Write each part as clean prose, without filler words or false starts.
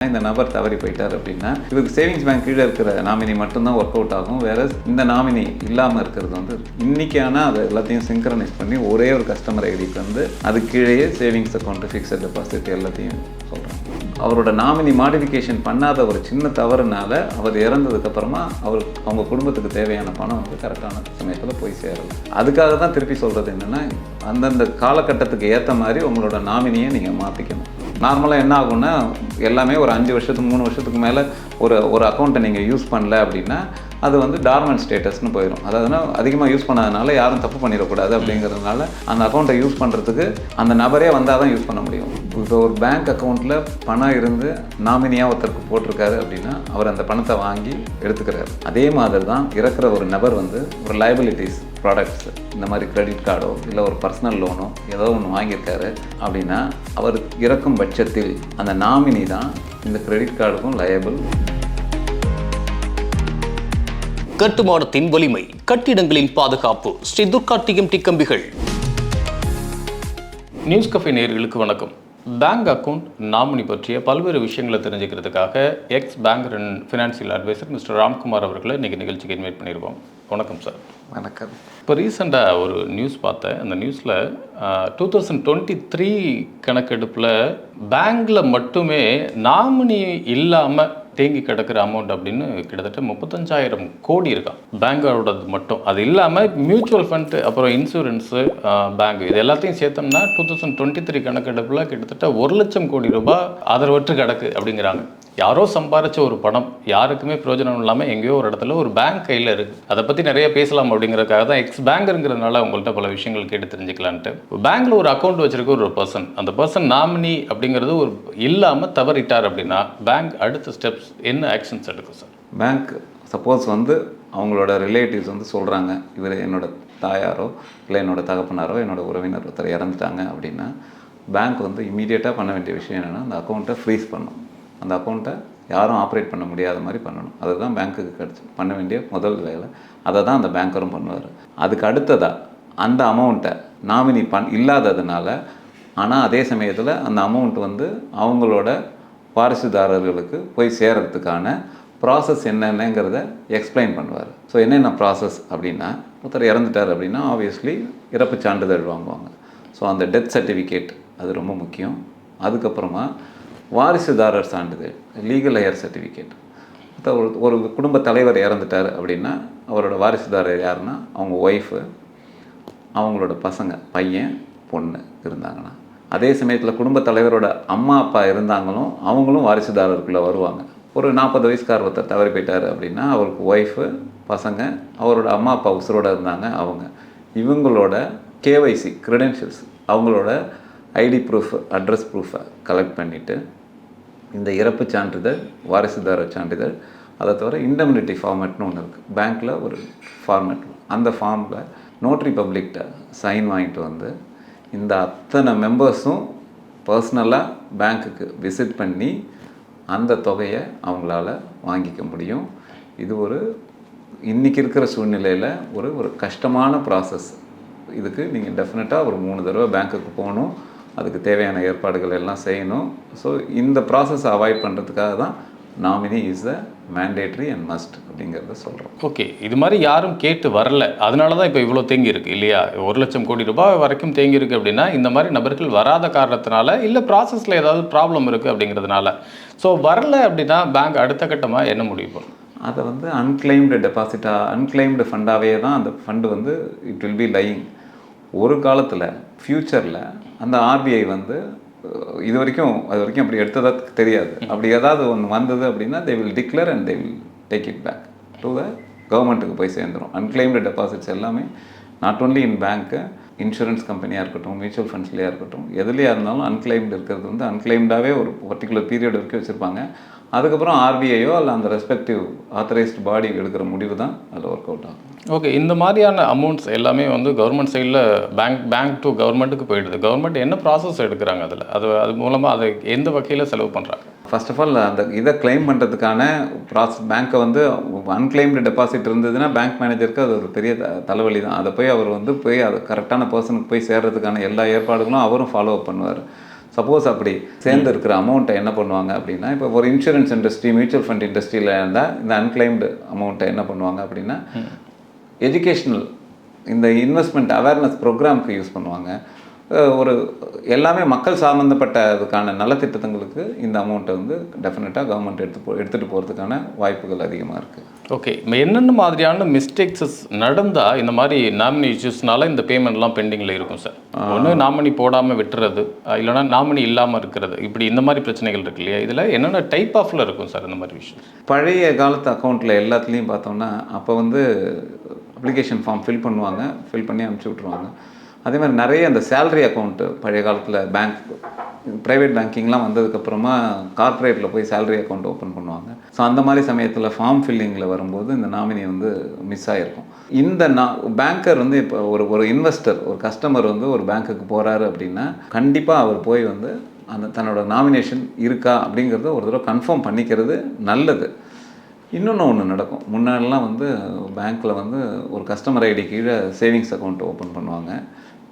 இந்த நபர் தவறி போயிட்டார் அப்படின்னா இதுக்கு சேவிங்ஸ் பேங்க் கீழே இருக்கிற நாமினி மட்டும்தான் ஒர்க் அவுட் ஆகும். வேற இந்த நாமினி இல்லாமல் இருக்கிறது வந்து இன்னைக்கான அதை எல்லாத்தையும் சிங்க்ரனைஸ் பண்ணி ஒரே ஒரு கஸ்டமர் ஐடிக்கு வந்து அது கீழேயே சேவிங்ஸ் அக்கௌண்ட், ஃபிக்ஸட் டெபாசிட் எல்லாத்தையும் சொல்கிறாங்க. அவரோட நாமினி மாடிஃபிகேஷன் பண்ணாத ஒரு சின்ன தவறுனால அவர் இறந்ததுக்கப்புறமா அவங்க குடும்பத்துக்கு தேவையான பணம் வந்து கரெக்டான சமயத்தில் போய் சேரலை. அதுக்காக தான் திருப்பி சொல்கிறது என்னென்னா, அந்தந்த காலகட்டத்துக்கு ஏற்ற மாதிரி உங்களோட நாமினியை நீங்கள் மாற்றிக்கணும். நார்மலாக என்ன ஆகும்னா, எல்லாமே ஒரு 5 வருஷத்துக்கு 3 வருஷத்துக்கு மேலே ஒரு அக்கௌண்ட்டை நீங்கள் யூஸ் பண்ணல அப்படின்னா அது வந்து டார்மெண்ட் ஸ்டேட்டஸ்னு போயிடும். அதாவதுனா அதிகமாக யூஸ் பண்ணாதனால யாரும் தப்பு பண்ணிடக்கூடாது அப்படிங்கிறதுனால அந்த அக்கௌண்ட்டை யூஸ் பண்ணுறதுக்கு அந்த நபரே வந்தால் தான் யூஸ் பண்ண முடியும். இப்போ ஒரு பேங்க் அக்கௌண்ட்டில் பணம் இருந்து நாமினியாக ஒருத்தருக்கு போட்டிருக்காரு அப்படின்னா அவர் அந்த பணத்தை வாங்கி எடுத்துக்கிறாரு. அதே மாதிரி தான் இறக்குற ஒரு நபர் வந்து ஒரு லைபிலிட்டிஸ் ப்ராடக்ட்ஸ், இந்த மாதிரி கிரெடிட் கார்டோ இல்லை ஒரு பர்சனல் லோனோ ஏதோ ஒன்று வாங்கியிருக்காரு அப்படின்னா அவர் இறக்கும் பட்சத்தில் அந்த நாமினி தான் இந்த கிரெடிட் கார்டுக்கும் லயபிள். கட்டுமானத்தின் வலிமை, கட்டிடங்களின் பாதுகாப்பு. ஸ்ரீ துர்கா டிஎம்டி கம்பிகள். நியூஸ் கஃபே நேயர்களுக்கு வணக்கம். பேங்க் அக்கவுண்ட் நாமினி பற்றிய பல்வேறு விஷயங்களை தெரிஞ்சுக்கிறதுக்காக X bank and financial advisor mister Ramkumar அவர்களை இன்றைக்கி நிகழ்ச்சிக்கு இன்வைட் பண்ணியிருக்கோம். வணக்கம் சார். வணக்கம். இப்போ ரீசெண்டாக ஒரு நியூஸ் பார்த்தேன். அந்த நியூஸில் 2023 கணக்கெடுப்பில் பேங்க்கில் மட்டுமே நாமினி இல்லாமல் தேங்கி கிடக்கிற அமௌண்ட் அப்படின்னு கிட்டத்தட்ட 35,000 கோடி இருக்கான் பேங்கோடது மட்டும். அது இல்லாமல் மியூச்சுவல் ஃபண்ட், அப்புறம் இன்சூரன்ஸு, பேங்க், இது எல்லாத்தையும் சேர்த்தோம்னா 2023 கணக்கெடுப்பில் கிட்டத்தட்ட 1,00,000 கோடி ரூபாய் ஆதரவற்று கிடக்கு அப்படிங்கிறாங்க. யாரோ சம்பாரிச்ச ஒரு பணம் யாருக்குமே பிரயோஜனம் இல்லாமல் எங்கேயோ ஒரு இடத்துல ஒரு பேங்க் கையில் இருக்குது. அதை பற்றி நிறைய பேசலாம் அப்படிங்கிறதுக்காக தான் எக்ஸ் பேங்க்ங்கிறதுனால உங்கள்கிட்ட பல விஷயங்கள் கேட்டு தெரிஞ்சுக்கலான்ட்டு. பேங்க்கில் ஒரு அக்கௌண்ட் வச்சிருக்க ஒரு பர்சன், அந்த பர்சன் நாமினி அப்படிங்கிறது ஒரு இல்லாமல் தவறிட்டார் அப்படின்னா பேங்க் அடுத்த ஸ்டெப்ஸ் என்ன ஆக்ஷன்ஸ் எடுக்கும் சார்? பேங்க் சப்போஸ் வந்து அவங்களோட ரிலேட்டிவ்ஸ் வந்து சொல்கிறாங்க, இவர் என்னோட தாயாரோ இல்லை என்னோட தகப்பனாரோ என்னோட உறவினர் ஒருத்தர் இறந்துட்டாங்க அப்படின்னா பேங்க் வந்து இமீடியட்டாக பண்ண வேண்டிய விஷயம் என்னென்னா அந்த அக்கௌண்ட்டை ஃப்ரீஸ் பண்ணணும். அந்த அக்கௌண்ட்டை யாரும் ஆப்ரேட் பண்ண முடியாத மாதிரி பண்ணணும். அதுதான் பேங்க்குக்கு பண்ண வேண்டிய முதல் வேலை. அதை தான் அந்த பேங்கரும் பண்ணுவார். அதுக்கு அடுத்ததாக அந்த அமௌண்ட்டை நாமினி இல்லாததுனால, ஆனால் அதே சமயத்தில் அந்த அமௌண்ட் வந்து அவங்களோட வாரிசுதாரர்களுக்கு போய் சேர்கிறதுக்கான ப்ராசஸ் என்னென்னங்கிறத எக்ஸ்பிளைன் பண்ணுவார். ஸோ என்னென்ன ப்ராசஸ் அப்படின்னா, ஒருத்தர் இறந்துட்டார் அப்படின்னா ஆப்வியஸ்லி இறப்பு சான்றிதழ் வாங்குவாங்க. ஸோ அந்த டெத் சர்டிஃபிகேட் அது ரொம்ப முக்கியம். அதுக்கப்புறமா வாரிசுதாரர் சான்றிதழ், லீகல் ஹையர் சர்டிஃபிகேட். ஒரு குடும்ப தலைவர் இறந்துட்டார் அப்படின்னா அவரோட வாரிசுதாரர் யாருன்னா அவங்க ஒய்ஃபு, அவங்களோட பசங்க, பையன், பொண்ணு இருந்தாங்கன்னா. அதே சமயத்தில் குடும்ப தலைவரோட அம்மா அப்பா இருந்தாங்களும் அவங்களும் வாரிசுதாரருக்குள்ளே வருவாங்க. ஒரு 40 வயசுக்கார ஒருத்தர் தவறி போயிட்டார் அப்படின்னா அவருக்கு ஒய்ஃபு, பசங்க, அவரோட அம்மா அப்பா உசுரோடு இருந்தாங்க அவங்க, இவங்களோட கேஒய்சி க்ரெடென்ஷியல்ஸ், அவங்களோட ஐடி ப்ரூஃப், அட்ரஸ் ப்ரூஃபை கலெக்ட் பண்ணிவிட்டு இந்த இறப்பு சான்றிதழ், வாரிசுதாரர் சான்றிதழ், அதை தவிர இண்டெம்னிட்டி ஃபார்மேட்னு ஒன்று இருக்குது பேங்க்கில், ஒரு ஃபார்மேட். அந்த ஃபார்மில் நோட்ரி பப்ளிக்கிட்ட சைன் வாங்கிட்டு வந்து இந்த அத்தனை மெம்பர்ஸும் பர்சனலாக பேங்க்குக்கு விசிட் பண்ணி அந்த தொகையை அவங்களால வாங்கிக்க முடியும். இது இன்றைக்கி இருக்கிற சூழ்நிலையில் ஒரு கஷ்டமான ப்ராசஸ். இதுக்கு நீங்கள் டெஃபினட்டாக ஒரு 3 தடவை பேங்க்குக்கு போகணும். அதுக்கு தேவையான ஏற்பாடுகள் எல்லாம் செய்யணும். ஸோ இந்த ப்ராசஸை அவாய்ட் பண்ணுறதுக்காக தான் nominee is a mandatory and must அப்படிங்கிறத சொல்கிறோம். ஓகே, இது மாதிரி யாரும் கேட்டு வரல, அதனால தான் இப்போ இவ்வளோ தேங்கி இருக்குது இல்லையா? 1,00,000 கோடி ரூபாய் வரைக்கும் தேங்கி இருக்குது அப்படின்னா இந்த மாதிரி நபர்கள் வராத காரணத்தினால, இல்லை ப்ராசஸில் ஏதாவது ப்ராப்ளம் இருக்குது அப்படிங்கிறதுனால. ஸோ வரல அப்படின்னா பேங்க் அடுத்த கட்டமாக என்ன முடிவு பண்ணும்? அதை வந்து அன்கிளைம்டு டெபாசிட்டாக, அன்கிளைம்டு ஃபண்டாகவே தான் அந்த ஃபண்டு வந்து இட் வில் பி லையிங். ஒரு காலத்தில் ஃப்யூச்சரில் அந்த ஆர்பிஐ வந்து அது வரைக்கும் அப்படி எடுத்ததாக தெரியாது. அப்படி ஏதாவது ஒன்று வந்தது அப்படின்னா they will declare and they will take it back to the கவர்மெண்ட்டுக்கு போய் சேர்ந்துடும். அன்கிளைம்டு டெபாசிட்ஸ் எல்லாமே நாட் ஓன்லி இன் பேங்க்கு, இன்சூரன்ஸ் கம்பெனியாக இருக்கட்டும், மியூச்சுவல் ஃபண்ட்ஸ்லேயே இருக்கட்டும், எதுலேயா இருந்தாலும் அன்கிளைம்டு இருக்கிறது வந்து அன்கிளைம்டாகவே ஒரு பர்டிகுலர் பீரியட் வரைக்கும் வச்சுருப்பாங்க. அதுக்கப்புறம் ஆர்பிஐயோ இல்லை அந்த ரெஸ்பெக்டிவ் ஆத்தரைஸ்டு பாடி எடுக்கிற முடிவு தான் அதில் ஒர்க் அவுட் ஆகும். ஓகே, இந்த மாதிரியான அமௌண்ட்ஸ் எல்லாமே வந்து கவர்மெண்ட் சைடில் பேங்க் டு கவர்மெண்ட்டுக்கு போயிடுது. கவர்மெண்ட் என்ன ப்ராசஸ் எடுக்கிறாங்க அதில்? அது மூலமாக அதை எந்த வகையில் செலவு பண்ணுறாங்க? ஃபர்ஸ்ட் ஆஃப் ஆல் அந்த இதை கிளைம் பண்ணுறதுக்கான ப்ராசஸ், பேங்க்கை வந்து அன்கிளைம்டு டெபாசிட் இருந்ததுன்னா பேங்க் மேனேஜருக்கு அது ஒரு பெரிய தலைவலி தான். அதை போய் அவர் வந்து அதை கரெக்டான பர்சனுக்கு போய் சேர்றதுக்கான எல்லா ஏற்பாடுகளும் அவரும் ஃபாலோ அப் பண்ணுவார். சப்போஸ் அப்படி சேர்ந்து இருக்கிற அமௌண்ட்டை என்ன பண்ணுவாங்க அப்படின்னா, இப்போ ஒரு இன்சூரன்ஸ் இண்டஸ்ட்ரி, மியூச்சுவல் ஃபண்ட் இண்டஸ்ட்ரியில் இருந்தால் இந்த அன்கிளைம்டு அமௌண்ட்டை என்ன பண்ணுவாங்க அப்படின்னா, எஜுகேஷ்னல் இந்த இன்வெஸ்ட்மெண்ட் அவேர்னஸ் ப்ரோக்ராமுக்கு யூஸ் பண்ணுவாங்க. ஒரு எல்லாமே மக்கள் சம்மந்தப்பட்டதுக்கான நலத்திட்டங்களுக்கு இந்த அமௌண்ட்டை வந்து டெஃபினட்டாக கவர்மெண்ட் எடுத்துகிட்டு போகிறதுக்கான வாய்ப்புகள் அதிகமாக இருக்குது. ஓகே, என்னென்ன மாதிரியான மிஸ்டேக்ஸஸ் நடந்தால் இந்த மாதிரி நாமினி இஷ்யூஸ்னால இந்த பேமெண்ட்லாம் பெண்டிங்கில் இருக்கும் சார்? ஒன்று நாமினி போடாமல் விட்டுறது, இல்லைனா நாமினி இல்லாமல் இருக்கிறது, இப்படி இந்த மாதிரி பிரச்சனைகள் இருக்கு இல்லையா? இதில் என்னென்ன டைப் ஆஃபில் இருக்கும் சார் இந்த மாதிரி விஷயம்? பழைய காலத்து அக்கௌண்ட்டில் எல்லாத்துலேயும் பார்த்தோம்னா அப்போ வந்து அப்ளிகேஷன் ஃபார்ம் ஃபில் பண்ணுவாங்க, ஃபில் பண்ணி அனுப்பிச்சி விட்ருவாங்க. அதே மாதிரி நிறைய அந்த சேலரி அக்கௌண்ட்டு பழைய காலத்தில் பேங்க் ப்ரைவேட் பேங்கிங்லாம் வந்ததுக்கப்புறமா கார்ப்பரேட்டில் போய் சேலரி அக்கௌண்ட் ஓப்பன் பண்ணுவாங்க. ஸோ அந்த மாதிரி சமயத்தில் ஃபார்ம் ஃபில்லிங்கில் வரும்போது இந்த நாமினி வந்து மிஸ் ஆகிருக்கும். இந்த பேங்கர் வந்து இப்போ ஒரு இன்வெஸ்டர், ஒரு கஸ்டமர் வந்து ஒரு பேங்க்குக்கு போகிறாரு அப்படின்னா கண்டிப்பாக அவர் போய் வந்து அந்த தன்னோட நாமினேஷன் இருக்கா அப்படிங்கிறத ஒரு தடவை கன்ஃபார்ம் பண்ணிக்கிறது நல்லது. ஒன்று நடக்கும். முன்னாடிலாம் வந்து பேங்க்கில் வந்து ஒரு கஸ்டமர் ஐடி கீழே சேவிங்ஸ் அக்கௌண்ட் ஓப்பன் பண்ணுவாங்க,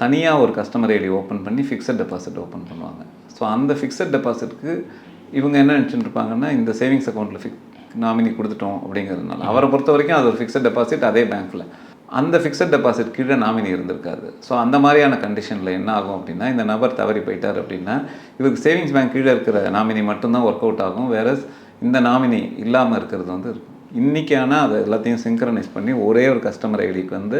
தனியாக ஒரு கஸ்டமர் ஐடி ஓப்பன் பண்ணி ஃபிக்ஸட் டெபாசிட் ஓப்பன் பண்ணுவாங்க. ஸோ அந்த ஃபிக்ஸட் டெபாசிட்க்கு இவங்க என்ன நினச்சிட்டு இருப்பாங்கன்னா, இந்த சேவிங்ஸ் அக்கௌண்ட்டில் நாமினி கொடுத்துட்டோம் அப்படிங்கிறதுனால அவரை பொறுத்த வரைக்கும் அது ஒரு ஃபிக்ஸட் டெபாசிட். அதே பேங்க்கில் அந்த ஃபிக்ஸட் டெபாசிட் கீழே நாமினி இருந்திருக்காது. ஸோ அந்த மாதிரியான கண்டிஷனில் என்ன ஆகும் அப்படின்னா, இந்த நபர் தவறி போயிட்டார் அப்படின்னா இவருக்கு சேவிங்ஸ் பேங்க் கீழே இருக்கிற நாமினி மட்டும்தான் ஒர்க் அவுட் ஆகும். வேற இந்த நாமினி இல்லாமல் இருக்கிறது வந்து இருக்கும். இன்றைக்கி ஆனால் அதை எல்லாத்தையும் சிங்க்ரனைஸ் பண்ணி ஒரே ஒரு கஸ்டமர் ஐடிக்கு வந்து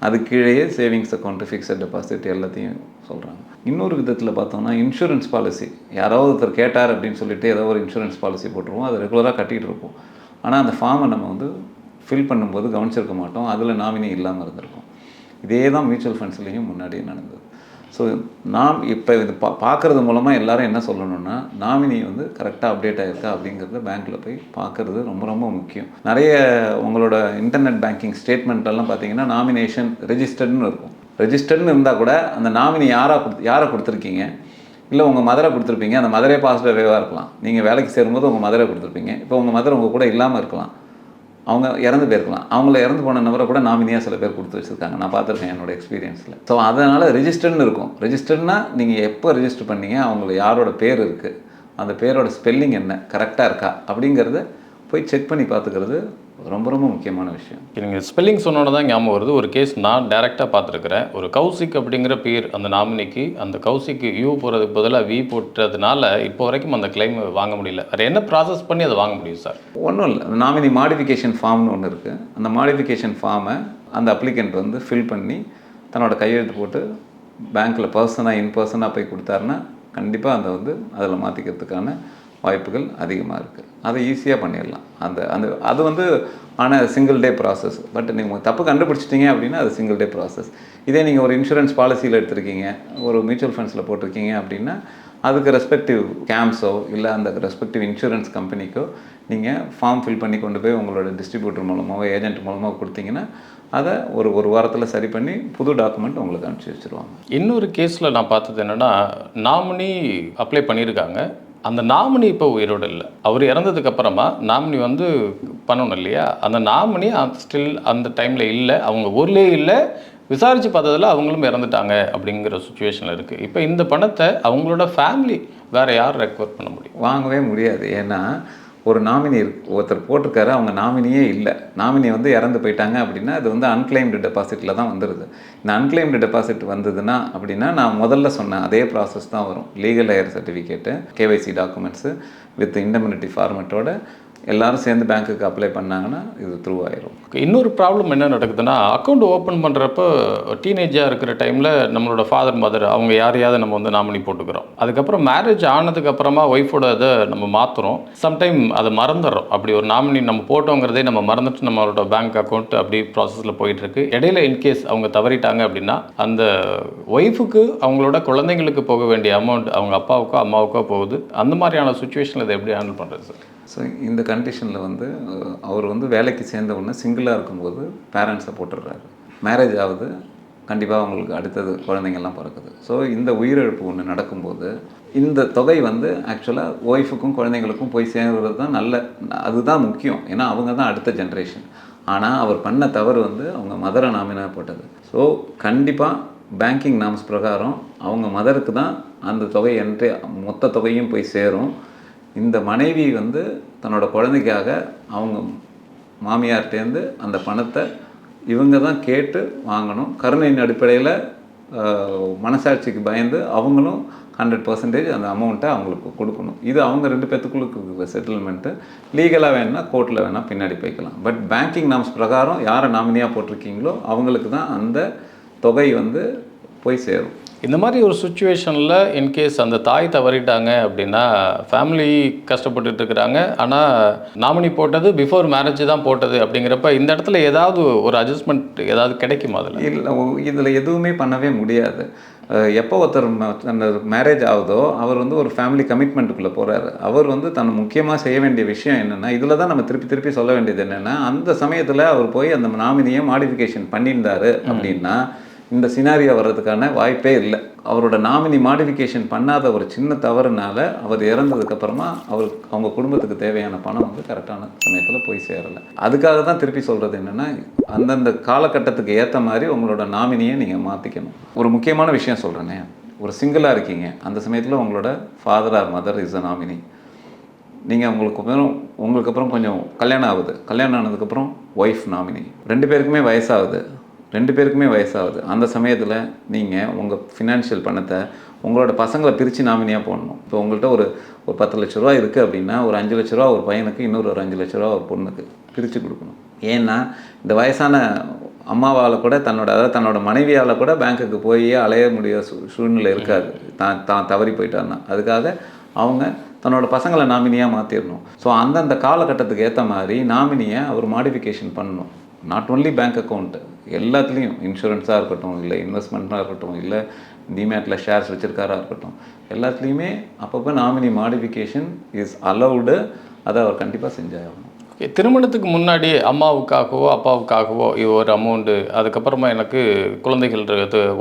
அது கீழேயே சேவிங்ஸ் அக்கௌண்ட்டு, ஃபிக்ஸட் டெபாசிட் எல்லாத்தையும் சொல்கிறாங்க. இன்னொரு விதத்தில் பார்த்தோம்னா இன்சூரன்ஸ் பாலிசி யாராவது ஒருத்தர் கேட்டார் அப்படின்னு சொல்லிட்டு ஏதோ ஒரு இன்சூரன்ஸ் பாலிசி போட்டுருவோம், அதை ரெகுலராக கட்டிகிட்டு இருப்போம். ஆனால் அந்த ஃபார்மை நம்ம வந்து ஃபில் பண்ணும்போது கவனிச்சிருக்க மாட்டோம், அதில் நாமினி இல்லாமல் இருந்திருக்கும். இதே தான் மியூச்சுவல் ஃபண்ட்ஸ்லேயும் முன்னாடியே நடந்தது. ஸோ நாம் இப்போ இது பார்க்குறது மூலமாக எல்லோரும் என்ன சொல்லணும்னா, நாமினி வந்து கரெக்டாக அப்டேட் ஆகிருக்கா அப்படிங்கிறத பேங்க்கில் போய் பார்க்குறது ரொம்ப ரொம்ப முக்கியம். நிறைய உங்களோட இன்டர்நெட் பேங்கிங் ஸ்டேட்மெண்ட்டெல்லாம் பார்த்தீங்கன்னா நாமினேஷன் ரெஜிஸ்டர்டுன்னு இருக்கும். ரெஜிஸ்டர்டுன்னு இருந்தால் கூட அந்த நாமினி யாரை கொடுத்துருக்கீங்க, இல்லை உங்கள் மதரை கொடுத்துருப்பீங்க, அந்த மதரே பாசிட்டிவாக இருக்கலாம். நீங்கள் வேலைக்கு சேரும்போது உங்கள் மதரை கொடுத்துருப்பீங்க, இப்போ உங்கள் மதர் உங்கள் கூட இல்லாமல் இருக்கலாம், அவங்க இறந்து போயிருக்கலாம். அவங்கள இறந்து போன நபரை கூட நாமினியாக சில பேர் கொடுத்து வச்சுருக்காங்க, நான் பார்த்துருக்கேன் என்னோடய எக்ஸ்பீரியன்ஸில். ஸோ அதனால் ரெஜிஸ்டர்னு இருக்கும். ரெஜிஸ்டர்னால் நீங்கள் எப்போ ரெஜிஸ்டர் பண்ணீங்க, அவங்கள யாரோட பேர் இருக்குது, அந்த பேரோட ஸ்பெல்லிங் என்ன கரெக்டாக இருக்கா அப்படிங்கிறத போய் செக் பண்ணி பார்த்துக்கிறது ரொம்ப ரொம்ப முக்கியமான விஷயம். நீங்கள் ஸ்பெல்லிங் சொன்னோன்னு தான் ஞாபகம் வருது. ஒரு கேஸ் நான் டேரெக்டாக பார்த்துருக்குறேன். ஒரு கௌசிக் அப்படிங்கிற பேர் அந்த நாமினிக்கு, அந்த கௌசிக்கு யூ போகிறதுக்கு பதிலாக வி போட்டதுனால இப்போ வரைக்கும் அந்த கிளைம் வாங்க முடியல. அது என்ன ப்ராசஸ் பண்ணி அதை வாங்க முடியும் சார்? ஒன்றும் இல்லை, நாமினி மாடிஃபிகேஷன் ஃபார்ம்னு ஒன்று இருக்குது. அந்த மாடிஃபிகேஷன் ஃபார்மை அந்த அப்ளிகண்ட் வந்து ஃபில் பண்ணி தன்னோட கையெழுத்து போட்டு பேங்க்கில் இன் பர்சனாக போய் கொடுத்தாருன்னா கண்டிப்பாக அந்த வந்து அதில் மாற்றிக்கிறதுக்கான வாய்ப்புகள் அதிகமாக இருக்குது. அதை ஈஸியாக பண்ணிடலாம். அது வந்து ஆனால் சிங்கிள் டே ப்ராசஸ். பட் நீங்கள் தப்பு கண்டுபிடிச்சிட்டிங்க அப்படின்னா அது சிங்கிள் டே ப்ராசஸ். இதே நீங்கள் ஒரு இன்சூரன்ஸ் பாலிசியில் எடுத்திருக்கீங்க, ஒரு மியூச்சுவல் ஃபண்ட்ஸில் போட்டிருக்கீங்க அப்படின்னா அதுக்கு ரெஸ்பெக்டிவ் கேம்ப்ஸோ இல்லை அந்த ரெஸ்பெக்டிவ் இன்சூரன்ஸ் கம்பெனிக்கோ நீங்கள் ஃபார்ம் ஃபில் பண்ணி கொண்டு போய் உங்களோட டிஸ்ட்ரிபியூட்டர் மூலமாக, ஏஜென்ட் மூலமாக கொடுத்தீங்கன்னா அதை ஒரு வாரத்தில் சரி பண்ணி புது டாக்குமெண்ட் உங்களுக்கு அனுப்பிச்சி வச்சுருவாங்க. இன்னொரு கேஸில் நான் பார்த்தது என்னென்னா, நாமினி அப்ளை பண்ணியிருக்காங்க, அந்த நாமினி இப்போ உயிரோடு இல்லை. அவர் இறந்ததுக்கப்புறமா நாமினி வந்து பண்ணணும் இல்லையா, அந்த நாமினி ஸ்டில் அந்த டைமில் இல்லை, அவங்க ஊர்லேயே இல்லை, விசாரித்து பார்த்ததில் அவங்களும் இறந்துட்டாங்க அப்படிங்கிற சுச்சுவேஷனில் இருக்குது. இப்போ இந்த பணத்தை அவங்களோட ஃபேமிலி வேறு யார் ரெக்கவர் பண்ண முடியும்? வாங்கவே முடியாது. ஏன்னா ஒரு நாமினி ஒருத்தர் போட்டிருக்காரு, அவங்க நாமினியே இல்லை, நாமினி வந்து இறந்து போயிட்டாங்க அப்படின்னா அது வந்து அன்கிளைம்டு டெபாசிட்டில் தான் வந்துடுது. இந்த அன்கிளைம்டு டெபாசிட் வந்ததுன்னா அப்படின்னா நான் முதல்ல சொன்னேன் அதே ப்ராசஸ் தான் வரும். Legal heir certificate, KYC documents with indemnity ஃபார்மெட்டோட எல்லாரும் சேர்ந்து பேங்க்குக்கு அப்ளை பண்ணாங்கன்னா இது த்ரூ ஆயிரும். இன்னொரு ப்ராப்ளம் என்ன நடக்குதுன்னா, அக்கௌண்ட் ஓப்பன் பண்ணுறப்போ டீனேஜாக இருக்கிற டைமில் நம்மளோட ஃபாதர் மதர் அவங்க யாரையாவது நம்ம வந்து நாமினி போட்டுக்கிறோம். அதுக்கப்புறம் மேரேஜ் ஆனதுக்கப்புறமா ஒய்ஃபோட இதை நம்ம மாற்றுறோம், சம்டைம் அதை மறந்துடுறோம். அப்படி ஒரு நாமினி நம்ம போட்டோங்கிறதே நம்ம மறந்துட்டு நம்மளோட பேங்க் அக்கௌண்ட் அப்படி ப்ராசஸில் போயிட்டுருக்கு. இடையில இன்கேஸ் அவங்க தவறிட்டாங்க அப்படின்னா அந்த ஒய்ஃபுக்கு அவங்களோட குழந்தைங்களுக்கு போக வேண்டிய அமௌண்ட் அவங்க அப்பாவுக்கோ அம்மாவுக்கோ போகுது. அந்த மாதிரியான சுச்சுவேஷனில் இதை எப்படி ஹேண்டில் பண்ணுறது சார்? ஸோ இந்த கண்டிஷனில் வந்து அவர் வந்து வேலைக்கு சேர்ந்த உடனே சிங்கிளாக இருக்கும்போது பேரண்ட்ஸை போட்டுடுறாரு. மேரேஜ் ஆகுது, கண்டிப்பாக அவங்களுக்கு அடுத்தது குழந்தைங்கள்லாம் பிறக்குது. ஸோ இந்த உயிரிழப்பு ஒன்று நடக்கும்போது இந்த தொகை வந்து ஆக்சுவலாக ஒய்ஃபுக்கும் குழந்தைங்களுக்கும் போய் சேர்றது தான் அதுதான் முக்கியம். ஏன்னா அவங்க தான் அடுத்த ஜென்ரேஷன். ஆனால் அவர் பண்ண தவறு வந்து அவங்க மதரை நாமினாக போட்டது. ஸோ கண்டிப்பாக பேங்கிங் நாம்ஸ் பிரகாரம் அவங்க மதருக்கு தான் அந்த தொகை என்ட்ரி மொத்த தொகையும் போய் சேரும். இந்த மனைவி வந்து தன்னோட குழந்தைக்காக அவங்க மாமியார்ட்டேருந்து அந்த பணத்தை இவங்க தான் கேட்டு வாங்கணும். கருணையின் அடிப்படையில் மனசாட்சிக்கு பயந்து அவங்களும் 100% அந்த அமௌண்ட்டை அவங்களுக்கு கொடுக்கணும். இது அவங்க 2 பேத்துக்குள்ள செட்டில்மெண்ட்டு. லீகலாக வேணுன்னா கோர்ட்டில் வேணால் பின்னாடி போய்க்கலாம். பட் பேங்கிங் நாம்ஸ் பிரகாரம் யாரை நாமினியாக போட்டிருக்கீங்களோ அவங்களுக்கு தான் அந்த தொகை வந்து போய் சேரும். இந்த மாதிரி ஒரு சுச்சுவேஷனில் இன்கேஸ் அந்த தாய் தவறிட்டாங்க அப்படின்னா ஃபேமிலி கஷ்டப்பட்டுட்டு இருக்கிறாங்க, ஆனால் நாமினி போட்டது பிஃபோர் மேரேஜ் தான் போட்டது அப்படிங்கிறப்ப இந்த இடத்துல ஏதாவது ஒரு அட்ஜஸ்ட்மெண்ட் ஏதாவது கிடைக்குமா? அதில் இல்லை, இதில் எதுவுமே பண்ணவே முடியாது. எப்போ ஒருத்தர் மேரேஜ் ஆகுதோ அவர் வந்து ஒரு ஃபேமிலி கமிட்மெண்ட்டுக்குள்ளே போகிறாரு. அவர் வந்து தன் முக்கியமாக செய்ய வேண்டிய விஷயம் என்னென்னா, இதில் தான் நம்ம திருப்பி சொல்ல வேண்டியது என்னென்னா, அந்த சமயத்தில் அவர் போய் அந்த நாமினியை மாடிஃபிகேஷன் பண்ணியிருந்தாரு அப்படின்னா இந்த சினாரியோ வர்றதுக்கான வாய்ப்பே இல்லை. அவரோட நாமினி மாடிஃபிகேஷன் பண்ணாத ஒரு சின்ன தவறுனால அவர் இறந்ததுக்கப்புறமா அவங்க குடும்பத்துக்கு தேவையான பணம் வந்து கரெக்டான சமயத்தில் போய் சேரலை. அதுக்காக தான் திருப்பி சொல்கிறது என்னென்னா, அந்தந்த காலகட்டத்துக்கு ஏற்ற மாதிரி உங்களோட நாமினியை நீங்கள் மாற்றிக்கணும். ஒரு முக்கியமான விஷயம் சொல்கிறேனே, ஒரு சிங்கிளாக இருக்கீங்க, அந்த சமயத்தில் உங்களோட father or mother is a nominee. நீங்கள் உங்களுக்கு அப்புறம் கொஞ்சம் கல்யாணம் ஆகுது, கல்யாணம் ஆனதுக்கப்புறம் ஒய்ஃப் நாமினி. 2 பேருக்குமே வயசாகுது. அந்த சமயத்தில் நீங்கள் உங்கள் ஃபினான்ஷியல் பணத்தை உங்களோட பசங்களை பிரித்து நாமினியாக போடணும். இப்போ உங்கள்கிட்ட ஒரு 10 லட்ச ரூபா இருக்குது அப்படின்னா ஒரு 5 லட்ச ரூபா ஒரு பையனுக்கு, இன்னொரு 5 லட்ச ரூபா ஒரு பொண்ணுக்கு பிரித்து கொடுக்கணும். ஏன்னா இந்த வயசான அம்மாவால் கூட தன்னோட மனைவியால் கூட பேங்க்குக்கு போய் அலைய முடிய சூழ்நிலை இருக்காது, தான் தவறி போயிட்டான்னா. அதுக்காக அவங்க தன்னோட பசங்களை நாமினியாக மாற்றிடணும். ஸோ அந்தந்த காலகட்டத்துக்கு ஏற்ற மாதிரி நாமினியை அவர் மாடிஃபிகேஷன் பண்ணணும். நாட் ஒன்லி பேங்க் அக்கௌண்ட்டு, எல்லாத்துலேயும் இன்சூரன்ஸாக இருக்கட்டும், இல்லை இன்வெஸ்ட்மெண்ட்டாக இருக்கட்டும், இல்லை டிமேட்டில் ஷேர்ஸ் வச்சுருக்காராக இருக்கட்டும், எல்லாத்துலேயுமே அப்பப்போ நாமினி மாடிஃபிகேஷன் இஸ் அலவுடு. அதை அவர் கண்டிப்பாக செஞ்சாகணும். திருமணத்துக்கு முன்னாடி அம்மாவுக்காகவோ அப்பாவுக்காகவோ ஒரு அமௌண்ட்டு, அதுக்கப்புறமா எனக்கு குழந்தைகள்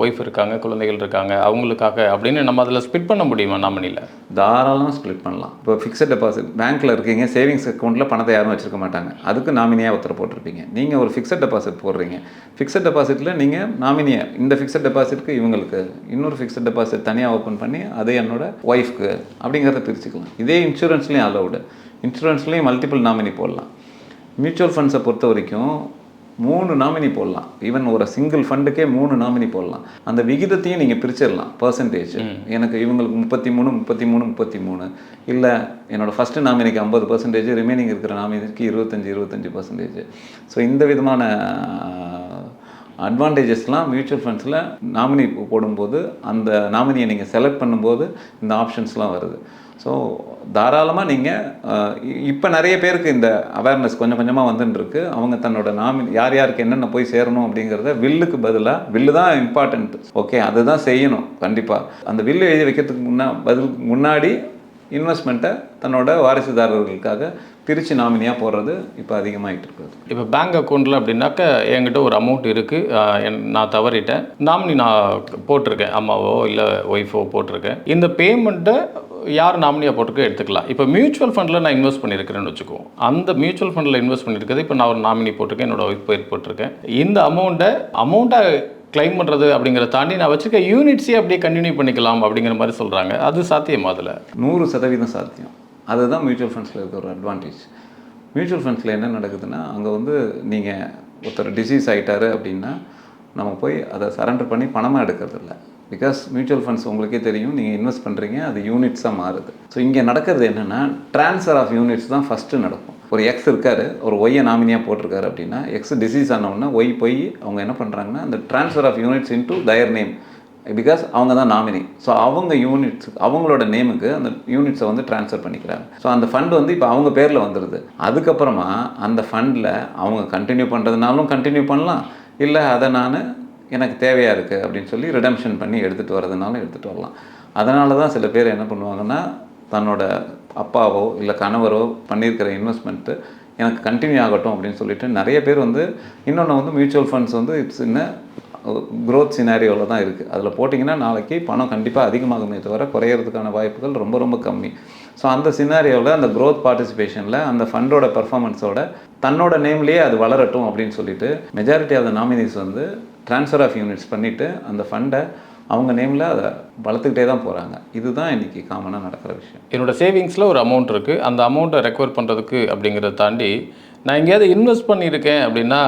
ஒய்ஃப் இருக்காங்க, குழந்தைகள் இருக்காங்க, அவங்களுக்காக அப்படின்னு நம்ம அதில் ஸ்ப்ளிட் பண்ண முடியுமா நாமினியில்? தாராளமாக ஸ்ப்ளிட் பண்ணலாம். இப்போ ஃபிக்ஸட் டெபாசிட் பேங்க்கில் இருக்கீங்க, சேவிங்ஸ் அக்கௌண்ட்டில் பணத்தை யாரும் வச்சுருக்க மாட்டாங்க, அதுக்கு நாமினியாக ஒருத்தர் போட்டிருப்பீங்க. நீங்கள் ஒரு ஃபிக்ஸட் டெபாசிட் போடுறீங்க, ஃபிக்ஸட் டெபாசிட்டில் நீங்கள் நாமினியை இந்த ஃபிக்ஸட் டெபாசிட்க்கு இவங்களுக்கு, இன்னொரு ஃபிக்ஸட் டெபாசிட் தனியாக ஓப்பன் பண்ணி அது என்னோட ஒய்ஃப்க்கு அப்படிங்கிறத பிரிச்சுக்கலாம். இதே இன்சூரன்ஸ்லேயும் அலவுடு. இன்சூரன்ஸ்லேயும் மல்டிபிள் நாமினி போடலாம். மியூச்சுவல் ஃபண்ட்ஸை பொறுத்த வரைக்கும் 3 நாமினி போடலாம். ஈவன் ஒரு சிங்கிள் ஃபண்டுக்கே 3 நாமினி போடலாம். அந்த விகிதத்தையும் நீங்கள் பிரிச்சிடலாம். பர்சன்டேஜ் எனக்கு இவங்களுக்கு 33 இல்லை என்னோடய ஃபஸ்ட்டு நாமினிக்கு 50%, ரிமைனிங் இருக்கிற நாமினிக்கு 25%. ஸோ இந்த விதமான அட்வான்டேஜஸ்லாம் மியூச்சுவல் ஃபண்ட்ஸில் நாமினி போடும்போது, அந்த நாமினியை நீங்கள் செலக்ட் பண்ணும்போது இந்த ஆப்ஷன்ஸ்லாம் வருது. ஸோ தாராளமாக நீங்கள் இப்போ நிறைய பேருக்கு இந்த அவேர்னஸ் கொஞ்சம் கொஞ்சமாக வந்துட்டுருக்கு. அவங்க தன்னோட நாமினி யாருக்கு என்னென்ன போய் சேரணும் அப்படிங்கிறத வில்லுக்கு பதிலாக, வில்லு தான் இம்பார்ட்டண்ட், ஓகே அதுதான் செய்யணும் கண்டிப்பாக. அந்த வில்லு எழுதி வைக்கிறதுக்கு முன்னாடி இன்வெஸ்ட்மெண்ட்டை தன்னோட வாரிசுதாரர்களுக்காக பிரித்து நாமினியாக போடுறது இப்போ அதிகமாகிட்டு இருக்குது. இப்போ பேங்க் அக்கௌண்ட்டில் அப்படின்னாக்க என்கிட்ட ஒரு அமௌண்ட் இருக்குது, நான் தவறிட்டேன், நாமினி நான் போட்டிருக்கேன், அம்மாவோ இல்லை ஒய்ஃபோ போட்டிருக்கேன், இந்த பேமெண்ட்டை யார் நாமினியாக போட்டிருக்க எடுத்துக்கலாம். இப்போ மியூச்சுவல் ஃபண்டில் நான் இன்வெஸ்ட் பண்ணியிருக்கிறேன்னு வச்சுக்குவோம். அந்த மியூச்சுவல் ஃபண்டில் இன்வெஸ்ட் பண்ணியிருக்கிறது இப்போ நான் ஒரு நாமினி போட்டிருக்கேன், என்னோட ஒய்ஃப் பேர் போட்டிருக்கேன். இந்த அமௌண்ட்டை கிளைம் பண்ணுறது அப்படிங்கிறத தாண்டி நான் வச்சுருக்க யூனிட்ஸே அப்படியே கண்டினியூ பண்ணிக்கலாம் அப்படிங்கிற மாதிரி சொல்கிறாங்க. அது சாத்தியமா? அதில் 100% சாத்தியம். அதுதான் மியூச்சுவல் ஃபண்ட்ஸில் இருக்க ஒரு அட்வான்டேஜ். மியூச்சுவல் ஃபண்ட்ஸில் என்ன நடக்குதுன்னா, அங்கே வந்து நீங்கள் ஒருத்தர் டிசீஸ் ஆகிட்டாரு அப்படின்னா நம்ம போய் அதை சரண்டர் பண்ணி பணமாக எடுக்கிறது இல்லை. பிகாஸ் மியூச்சுவல் ஃபண்ட்ஸ் உங்களுக்கே தெரியும், நீங்கள் இன்வெஸ்ட் பண்ணுறீங்க, அது யூனிட்ஸாக மாறுது. ஸோ இங்கே நடக்கிறது என்னென்னா, ட்ரான்ஸ்ஃபர் ஆஃப் யூனிட்ஸ் தான் ஃபஸ்ட்டு நடக்கும். ஒரு எக்ஸ் இருக்கார், ஒரு ஒய்யை நாமினியாக போட்டிருக்காரு அப்படின்னா, எக்ஸ் டிசீஸ் ஆனவுடனே ஒய் போய் அவங்க என்ன பண்ணுறாங்கன்னா, அந்த transfer of units into their name, because அவங்க தான் நாமினி. ஸோ அவங்க யூனிட்ஸ் அவங்களோட நேமுக்கு அந்த யூனிட்ஸை வந்து ட்ரான்ஸ்ஃபர் பண்ணிக்கிறாங்க. ஸோ அந்த ஃபண்ட் வந்து இப்போ அவங்க பேரில் வந்துடுது. அதுக்கப்புறமா அந்த ஃபண்டில் அவங்க கண்டினியூ பண்ணுறதுனாலும் கண்டினியூ பண்ணலாம், இல்லை அதை எனக்கு தேவையாக இருக்குது அப்படின்னு சொல்லி ரிடம்ஷன் பண்ணி எடுத்துகிட்டு வரதுனாலும் எடுத்துகிட்டு வரலாம். அதனால தான் சில பேர் என்ன பண்ணுவாங்கன்னா, தன்னோட அப்பாவோ இல்லை கணவரோ பண்ணியிருக்கிற இன்வெஸ்ட்மெண்ட்டு எனக்கு கண்டினியூ ஆகட்டும் அப்படின்னு சொல்லிட்டு நிறைய பேர் வந்து, இன்னொன்று வந்து மியூச்சுவல் ஃபண்ட்ஸ் வந்து சின்ன க்ரோத் சினாரியோவில் தான் இருக்குது. அதில் போட்டிங்கன்னா நாளைக்கு பணம் கண்டிப்பாக அதிகமாகுமே தவிர குறையிறதுக்கான வாய்ப்புகள் ரொம்ப ரொம்ப கம்மி. ஸோ அந்த சினாரியோவில் அந்த க்ரோத் பார்ட்டிசிபேஷனில் அந்த ஃபண்டோட பர்ஃபார்மன்ஸோட தன்னோட நேம்லேயே அது வளரட்டும் அப்படின்னு சொல்லிட்டு மெஜாரிட்டி ஆஃப் த நாமினிஸ் வந்து ட்ரான்ஸ்ஃபர் ஆஃப் யூனிட்ஸ் பண்ணிவிட்டு அந்த ஃபண்டை அவங்க நேமில் அதை வளர்த்துக்கிட்டே தான் போகிறாங்க. இதுதான் இன்றைக்கி காமனாக நடக்கிற விஷயம். என்னோடய சேவிங்ஸில் ஒரு அமௌண்ட் இருக்குது, அந்த அமௌண்ட்டை ரெக்கவர் பண்ணுறதுக்கு அப்படிங்கிறத தாண்டி நான் எங்கேயாவது இன்வெஸ்ட் பண்ணியிருக்கேன் அப்படின்னா,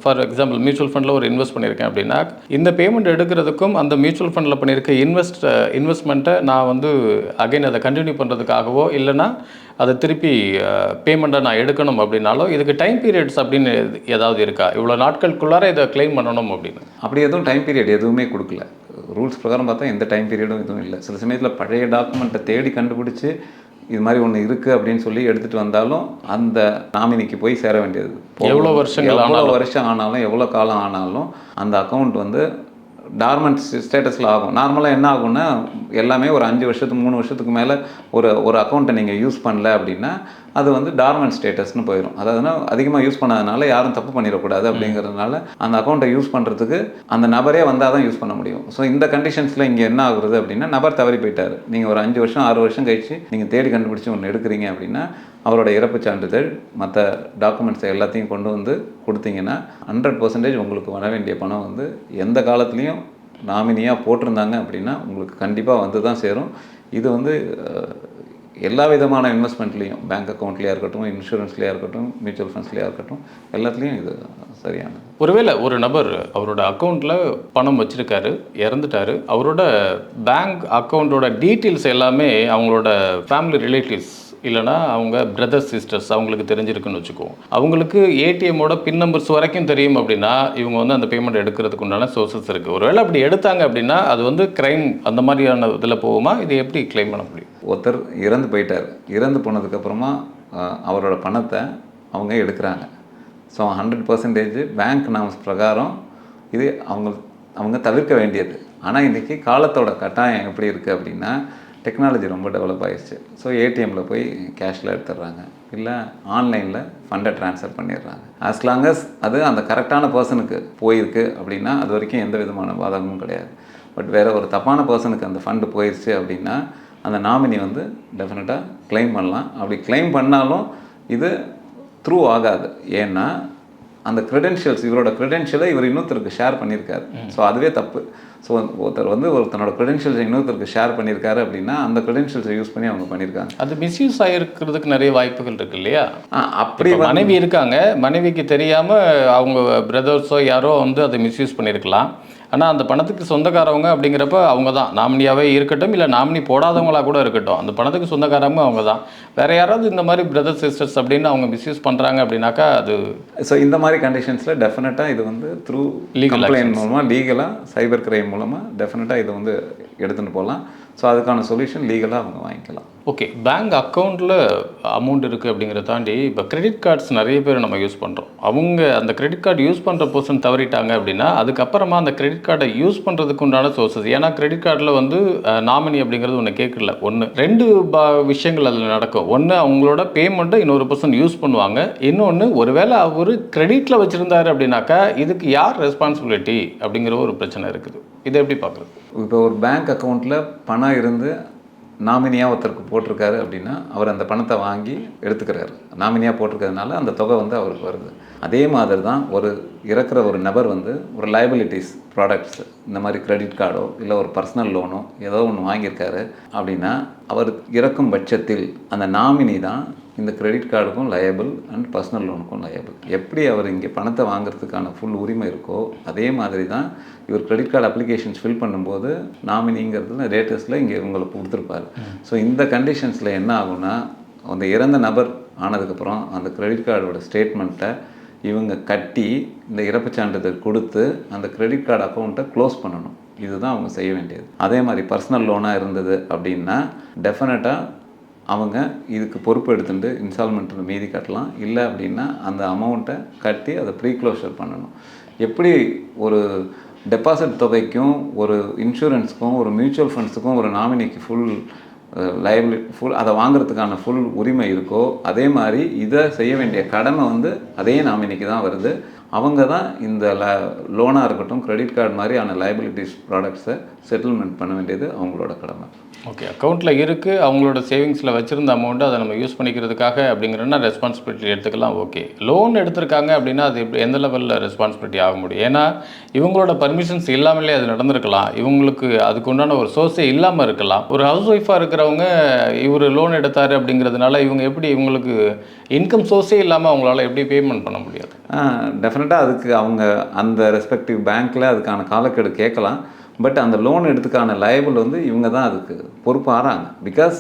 ஃபார் எக்ஸாம்பிள் மியூச்சுவல் ஃபண்டில் ஒரு இன்வெஸ்ட் பண்ணியிருக்கேன் அப்படின்னா, இந்த பேமெண்ட் எடுக்கிறதுக்கும் அந்த மியூச்சுவல் ஃபண்டில் பண்ணியிருக்க இன்வெஸ்ட்மெண்ட்டை நான் வந்து அகைன் அதை கண்டினியூ பண்ணுறதுக்காகவோ இல்லைனா அதை திருப்பி பேமெண்ட்டை நான் எடுக்கணும் அப்படின்னாலோ இதுக்கு டைம் பீரியட்ஸ் அப்படின்னு ஏதாவது இருக்கா? இவ்வளோ நாட்களுக்குள்ளார இதை கிளைம் பண்ணணும் அப்படின்னு. அப்படி எதுவும் டைம் பீரியட் எதுவுமே கொடுக்கல. ரூல்ஸ் பிரகாரம் பார்த்தா எந்த டைம் பீரியடும் எதுவும் இல்லை. சில சமயத்தில் பழைய டாக்குமெண்ட்டை தேடி கண்டுபிடிச்சி இது மாதிரி ஒன்று இருக்குது அப்படின்னு சொல்லி எடுத்துகிட்டு வந்தாலும் அந்த நாமினிக்கு போய் சேர வேண்டியது. எவ்வளோ வருஷங்கள் ஆனாலும் எவ்வளோ காலம் ஆனாலும் அந்த அக்கௌண்ட் வந்து டார்மண்ட் ஸ்டேட்டஸில் ஆகும். நார்மலாக என்ன ஆகும்னா எல்லாமே ஒரு 5 வருஷத்துக்கு 3 வருஷத்துக்கு மேலே ஒரு அக்கௌண்ட்டை நீங்கள் யூஸ் பண்ணல அப்படின்னா அது வந்து டார்மண்ட் ஸ்டேட்டஸ்னு போயிடும். அதாவதுனா அதிகமாக யூஸ் பண்ணாதனால யாரும் தப்பு பண்ணிடக்கூடாது அப்படிங்கிறதுனால அந்த அக்கௌண்ட்டை யூஸ் பண்ணுறதுக்கு அந்த நபரே வந்தால் தான் யூஸ் பண்ண முடியும். ஸோ இந்த கண்டிஷன்ஸில் இங்கே என்ன ஆகுறது அப்படின்னா, நபர் தவறி போயிட்டார், நீங்கள் ஒரு 5 வருஷம் 6 வருஷம் கழிச்சு நீங்கள் தேடி கண்டுபிடிச்சி ஒன்று எடுக்கிறீங்க அப்படின்னா அவரோட இறப்பு சான்றிதழ் மற்ற டாக்குமெண்ட்ஸ் எல்லாத்தையும் கொண்டு வந்து கொடுத்தீங்கன்னா 100% உங்களுக்கு வர வேண்டிய பணம் வந்து எந்த காலத்துலேயும் நாமினியாக போட்டிருந்தாங்க அப்படின்னா உங்களுக்கு கண்டிப்பாக வந்து தான் சேரும். இது வந்து எல்லா விதமான இன்வெஸ்ட்மெண்ட்லேயும், பேங்க் அக்கௌண்ட்லேயா இருக்கட்டும், இன்சூரன்ஸ்லேயா இருக்கட்டும், மியூச்சுவல் ஃபண்ட்ஸ்லேயா இருக்கட்டும், எல்லாத்துலேயும் இது சரியானது. ஒருவேளை ஒரு நபர் அவரோட அக்கௌண்ட்டில் பணம் வச்சுருக்காரு, இறந்துட்டார், அவரோட பேங்க் அக்கௌண்ட்டோட டீட்டெயில்ஸ் எல்லாமே அவங்களோட ஃபேமிலி ரிலேட்டிவ்ஸ் இல்லைனா அவங்க பிரதர்ஸ் சிஸ்டர்ஸ் அவங்களுக்கு தெரிஞ்சிருக்குன்னு வச்சுக்குவோம். அவங்களுக்கு ஏடிஎம்மோட பின் நம்பர்ஸ் வரைக்கும் தெரியும் அப்படின்னா இவங்க வந்து அந்த பேமெண்ட் எடுக்கிறதுக்கு உண்டான சோர்சஸ் இருக்குது. ஒருவேளை அப்படி எடுத்தாங்க அப்படின்னா அது வந்து கிரைம் அந்த மாதிரியான இதில் போகுமா? இது எப்படி கிளைம் பண்ண முடியும்? ஒருத்தர் இறந்து போயிட்டார், இறந்து போனதுக்கப்புறமா அவரோட பணத்தை அவங்க எடுக்கிறாங்க. ஸோ 100% பேங்க் நாம்ஸ் பிரகாரம் இது அவங்க தவிர்க்க வேண்டியது. ஆனால் இன்றைக்கி காலத்தோட கட்டாயம் எப்படி இருக்குது அப்படின்னா, டெக்னாலஜி ரொம்ப டெவலப் ஆகிடுச்சு. ஸோ ஏடிஎம்மில் போய் கேஷில் எடுத்துடுறாங்க, இல்லை ஆன்லைனில் ஃபண்டை ட்ரான்ஸ்ஃபர் பண்ணிடுறாங்க. ஆஸ் லாங் அஸ் அது அந்த கரெக்டான பர்சனுக்கு போயிருக்கு அப்படின்னா அது வரைக்கும் எந்த விதமான பாதகமும் கிடையாது. பட் வேறு ஒரு தப்பான பர்சனுக்கு அந்த ஃபண்டு போயிடுச்சு அப்படின்னா அந்த நாமினி வந்து டெஃபினட்டாக கிளைம் பண்ணலாம். அப்படி கிளைம் பண்ணாலும் இது த்ரூ ஆகாது. ஏன்னா அந்த க்ரெடென்ஷியல்ஸ், இவரோட க்ரெடென்ஷியலை இவர் இன்னொருத்தருக்கு ஷேர் பண்ணியிருக்காரு. ஸோ அதுவே தப்பு. ஸோ ஒருத்தனோட க்ரெடென்ஷியல்ஸை இன்னொருத்தருக்கு ஷேர் பண்ணியிருக்காரு அப்படின்னா அந்த க்ரெடென்ஷியல்ஸை யூஸ் பண்ணி அவங்க பண்ணியிருக்காங்க. அது மிஸ்யூஸ் ஆகிருக்கிறதுக்கு நிறைய வாய்ப்புகள் இருக்குது இல்லையா? அப்படி மனைவி இருக்காங்க, மனைவிக்கு தெரியாமல் அவங்க பிரதர்ஸோ யாரோ வந்து அதை மிஸ்யூஸ் பண்ணியிருக்கலாம். ஆனால் அந்த பணத்துக்கு சொந்தக்காரவங்க அப்படிங்கிறப்ப அவங்க தான் நாமினியாகவே இருக்கட்டும், இல்லை நாமினி போடாதவங்களாக கூட இருக்கட்டும், அந்த பணத்துக்கு சொந்தக்காரவங்க அவங்க தான். வேறு யாராவது இந்த மாதிரி பிரதர்ஸ் சிஸ்டர்ஸ் அப்படின்னு அவங்க மிஸ்யூஸ் பண்ணுறாங்க அப்படின்னாக்கா அது ஸோ இந்த மாதிரி கண்டிஷன்ஸில் டெஃபினட்டாக இது வந்து த்ரூ கம்ப்ளைண்ட் மூலமாக லீகலாக சைபர் கிரைம் மூலமாக டெஃபினட்டாக இதை வந்து எடுத்துகிட்டு போகலாம். ஸோ அதுக்கான சொல்யூஷன் லீகலாக அவங்க வாங்கிக்கலாம். ஓகே, பேங்க் அக்கௌண்ட்டில் அமௌண்ட் இருக்குது அப்படிங்கிறத தாண்டி இப்போ கிரெடிட் கார்ட்ஸ் நிறைய பேர் நம்ம யூஸ் பண்ணுறோம். அவங்க அந்த கிரெடிட் கார்டு யூஸ் பண்ணுற பர்சன் தவறிட்டாங்க அப்படின்னா அதுக்கப்புறமா அந்த கிரெடிட் கார்டை யூஸ் பண்ணுறதுக்கு உண்டான சோர்சஸ், ஏன்னா கிரெடிட் கார்டில் வந்து நாமினி அப்படிங்கிறது ஒன்று கேட்கல. ஒன்று 2 விஷயங்கள் அதில் நடக்கும். ஒன்று அவங்களோட பேமெண்ட்டை இன்னொரு பர்சன் யூஸ் பண்ணுவாங்க, இன்னொன்று ஒருவேளை அவர் கிரெடிட்டில் வச்சுருந்தாரு அப்படின்னாக்கா இதுக்கு யார் ரெஸ்பான்சிபிலிட்டி அப்படிங்கிற ஒரு பிரச்சனை இருக்குது. இதை எப்படி பார்க்குறது? இப்போ ஒரு பேங்க் அக்கௌண்ட்டில் பணம் இருந்து நாமினியாக ஒருத்தருக்கு போட்டிருக்காரு அப்படின்னா அவர் அந்த பணத்தை வாங்கி எடுத்துக்கிறாரு. நாமினியாக போட்டிருக்கிறதுனால அந்த தொகை வந்து அவருக்கு வருது. அதே மாதிரி தான் ஒரு இறக்குற ஒரு நபர் வந்து ஒரு லைபிலிட்டிஸ் ப்ராடக்ட்ஸ், இந்த மாதிரி கிரெடிட் கார்டோ இல்லை ஒரு பர்சனல் லோனோ ஏதோ ஒன்று வாங்கியிருக்காரு அப்படின்னா அவர் இறக்கும் பட்சத்தில் அந்த நாமினி தான் இந்த கிரெடிட் கார்டுக்கும் லயபிள் அண்ட் பர்சனல் லோனுக்கும் லயபிள். எப்படி அவர் இங்கே பணத்தை வாங்குறதுக்கான ஃபுல் உரிமை இருக்கோ அதே மாதிரி தான் இவர் கிரெடிட் கார்டு அப்ளிகேஷன்ஸ் ஃபில் பண்ணும்போது நாமினிங்கிறதுல ரேட்டஸில் இங்கே இவங்களுக்கு கொடுத்துருப்பாரு. ஸோ இந்த கண்டிஷன்ஸில் என்ன ஆகும்னா அந்த இறந்த நபர் ஆனதுக்கப்புறம் அந்த கிரெடிட் கார்டோட ஸ்டேட்மெண்ட்டை இவங்க கட்டி இந்த இறப்பு சான்றிதழ் கொடுத்து அந்த கிரெடிட் கார்டு அக்கௌண்ட்டை க்ளோஸ் பண்ணணும். இதுதான் அவங்க செய்ய வேண்டியது. அதே மாதிரி பர்சனல் லோனாக இருந்தது அப்படின்னா டெஃபினட்டாக அவங்க இதுக்கு பொறுப்பு எடுத்துட்டு இன்ஸ்டால்மெண்ட்டில் மீதி கட்டலாம். இல்லை அப்படின்னா அந்த அமௌண்ட்டை கட்டி அதை ப்ரீக்ளோஷர் பண்ணணும். எப்படி ஒரு டெபாசிட் தொகைக்கும் ஒரு இன்சூரன்ஸுக்கும் ஒரு மியூச்சுவல் ஃபண்ட்ஸுக்கும் ஒரு நாமினிக்கு ஃபுல் லைபிலிட்டி அதை வாங்குறதுக்கான ஃபுல் உரிமை இருக்கோ அதே மாதிரி இதை செய்ய வேண்டிய கடமை வந்து அதே நாமினிக்கு தான் வருது. அவங்க தான் இந்த லோனாக இருக்கட்டும் கிரெடிட் கார்டு மாதிரியான லைபிலிட்டிஸ் ப்ராடக்ட்ஸை செட்டில்மெண்ட் பண்ண வேண்டியது அவங்களோட கடமை. ஓகே, அக்கௌண்ட்டில் இருக்குது, அவங்களோட சேவிங்ஸில் வச்சுருந்த அமௌண்ட்டு அதை நம்ம யூஸ் பண்ணிக்கிறதுக்காக அப்படிங்கிறனா ரெஸ்பான்சிபிலிட்டி எடுத்துக்கலாம். ஓகே, லோன் எடுத்திருக்காங்க அப்படின்னா அது எப்படி எந்த லெவலில் ரெஸ்பான்சிபிலிட்டி ஆக முடியும்? ஏன்னா இவங்களோட பர்மிஷன்ஸ் இல்லாமலே அது நடந்திருக்கலாம், இவங்களுக்கு அதுக்கு உண்டான ஒரு சோர்ஸே இல்லாமல் இருக்கலாம். ஒரு ஹவுஸ் ஒய்ஃபாக இருக்கிறவங்க இவர் லோன் எடுத்தார் அப்படிங்கிறதுனால இவங்க எப்படி இவங்களுக்கு இன்கம் சோர்ஸே இல்லாமல் அவங்களால எப்படி பேமெண்ட் பண்ண முடியாது? டெஃபினட்டாக அதுக்கு அவங்க அந்த ரெஸ்பெக்டிவ் பேங்க்கில் அதுக்கான காலக்கெடு கேட்கலாம். பட் அந்த லோன் எடுத்துக்கான லயபிள் வந்து இவங்க தான் அதுக்கு பொறுப்பாகிறாங்க. பிகாஸ்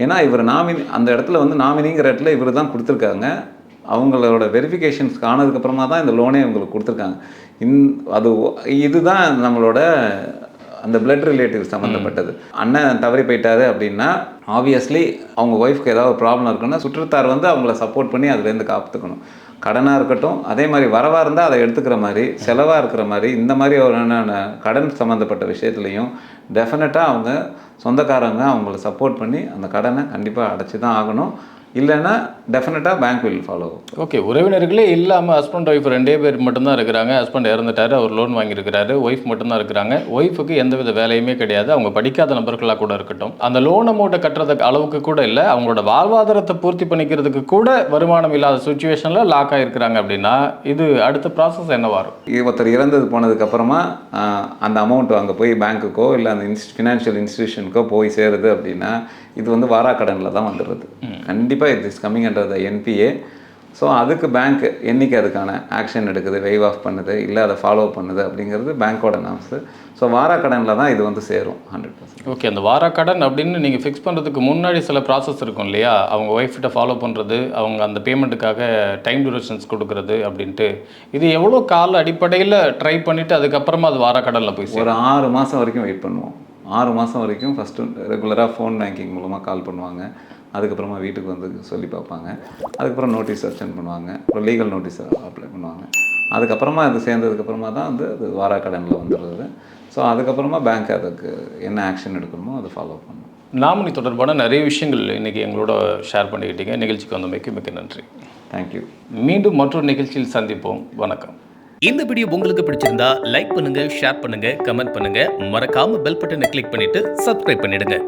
ஏன்னா இவர் நாமினி, அந்த இடத்துல வந்து நாமினிங்கிற இடத்துல இவர் தான் கொடுத்துருக்காங்க. அவங்களோட வெரிஃபிகேஷன்ஸ் ஆனதுக்கப்புறமா தான் இந்த லோனே இவங்களுக்கு கொடுத்துருக்காங்க. அது இதுதான் நம்மளோட அந்த பிளட் ரிலேட்டிவ் சம்மந்தப்பட்டது. அண்ணன் தவறி போயிட்டாரு அப்படின்னா ஆப்வியஸ்லி அவங்க ஒய்ஃப்க்கு ஏதாவது ப்ராப்ளம் இருக்குன்னா சுற்றத்தார் வந்து அவங்கள சப்போர்ட் பண்ணி அதுலேருந்து காத்துக்கணும். கடனாக இருக்கட்டும், அதே மாதிரி வரவாக இருந்தால் அதை எடுத்துக்கிற மாதிரி, செலவாக இருக்கிற மாதிரி, இந்த மாதிரி ஒரு கடன் சம்மந்தப்பட்ட விஷயத்துலையும் டெஃபினட்டாக அவங்க சொந்தக்காரங்க அவங்கள சப்போர்ட் பண்ணி அந்த கடனை கண்டிப்பாக அடைச்சி தான் ஆகணும். இல்லைன்னா டெஃபினட்டாக பேங்க் வில் ஃபாலோ. ஓகே, உறவினர்களே இல்லாமல் ஹஸ்பண்ட் ஒய்ஃப் 2 பேர் மட்டும்தான் இருக்கிறாங்க. ஹஸ்பண்ட் இறந்துட்டார், அவர் லோன் வாங்கியிருக்கிறாரு. ஒய்ஃப் மட்டும்தான் இருக்கிறாங்க. ஒய்ஃபுக்கு எந்தவித வேலையுமே கிடையாது. அவங்க படிக்காத நபர்களாக கூட இருக்கட்டும், அந்த லோன் அமௌண்ட்டை கட்டுறதுக்கு அளவுக்கு கூட இல்லை, அவங்களோட வாழ்வாதாரத்தை பூர்த்தி பண்ணிக்கிறதுக்கு கூட வருமானம் இல்லாத சுச்சுவேஷனில் லாக் ஆகிருக்கிறாங்க அப்படின்னா இது அடுத்த ப்ராசஸ் என்னவா இருக்கும்? ஒருத்தர் இறந்தது போனதுக்கப்புறமா அந்த அமௌண்ட் அங்கே போய் பேங்க்குக்கோ இல்லை அந்த ஃபினான்ஷியல் இன்ஸ்டிடியூஷனுக்கோ போய் சேருது அப்படின்னா இது வந்து வாராக்கடனில் தான் வந்துடுறது. கண்டிப்பாக it is coming under the NBA. So அதுக்கு பேங்க் என்றைக்கு அதுக்கான ஆக்ஷன் எடுக்குது, வெய்வ் ஆஃப் பண்ணுது, இல்லை அதை ஃபாலோ பண்ணுது அப்படிங்கிறது பேங்க்கோட நாம்ஸு. ஸோ வாராக்கடனில் தான் இது வந்து சேரும் 100%. ஓகே, அந்த வாராக்கடன் அப்படின்னு நீங்கள் ஃபிக்ஸ் பண்ணுறதுக்கு முன்னாடி சில ப்ராசஸ் இருக்கும் இல்லையா? அவங்க ஒய்ஃப்கிட்ட ஃபாலோ பண்ணுறது, அவங்க அந்த பேமெண்ட்டுக்காக டைம் டியூரேஷன்ஸ் கொடுக்குறது அப்படின்ட்டு, இது எவ்வளோ கால அடிப்படையில் ட்ரை பண்ணிவிட்டு அதுக்கப்புறமா அது வாராக்கடனில் போய் ஒரு 6 மாதம் வரைக்கும் வெயிட் பண்ணுவோம். 6 மாதம் வரைக்கும் ஃபஸ்ட்டு ரெகுலராக ஃபோன் பேங்கிங் மூலமாக கால் பண்ணுவாங்க. அதுக்கப்புறமா வீட்டுக்கு வந்து சொல்லி பார்ப்பாங்க. அதுக்கப்புறம் நோட்டீஸ் அப்சென்ட் பண்ணுவாங்க. அப்புறம் லீகல் நோட்டீஸ் அப்ளை பண்ணுவாங்க. அதுக்கப்புறமா அது சேர்ந்ததுக்கப்புறமா தான் வந்து அது வாராக்கடனில் வந்துடுறது. ஸோ அதுக்கப்புறமா பேங்க் அதுக்கு என்ன ஆக்ஷன் எடுக்கணுமோ அதை ஃபாலோ பண்ணும். நாமினி தொடர்பான நிறைய விஷயங்கள் இன்றைக்கி எங்களோட ஷேர் பண்ணிக்கிட்டீங்க. நிகழ்ச்சிக்கு வந்தமைக்கு மிக்க நன்றி. தேங்க்யூ. மீண்டும் மற்றொரு நிகழ்ச்சியில் சந்திப்போம். வணக்கம். இந்த வீடியோ உங்களுக்கு பிடிச்சிருந்தா லைக் பண்ணுங்க, ஷேர் பண்ணுங்க, கமெண்ட் பண்ணுங்க. மறக்காம பெல் பட்டனை கிளிக் பண்ணிட்டு சப்ஸ்கிரைப் பண்ணிடுங்க.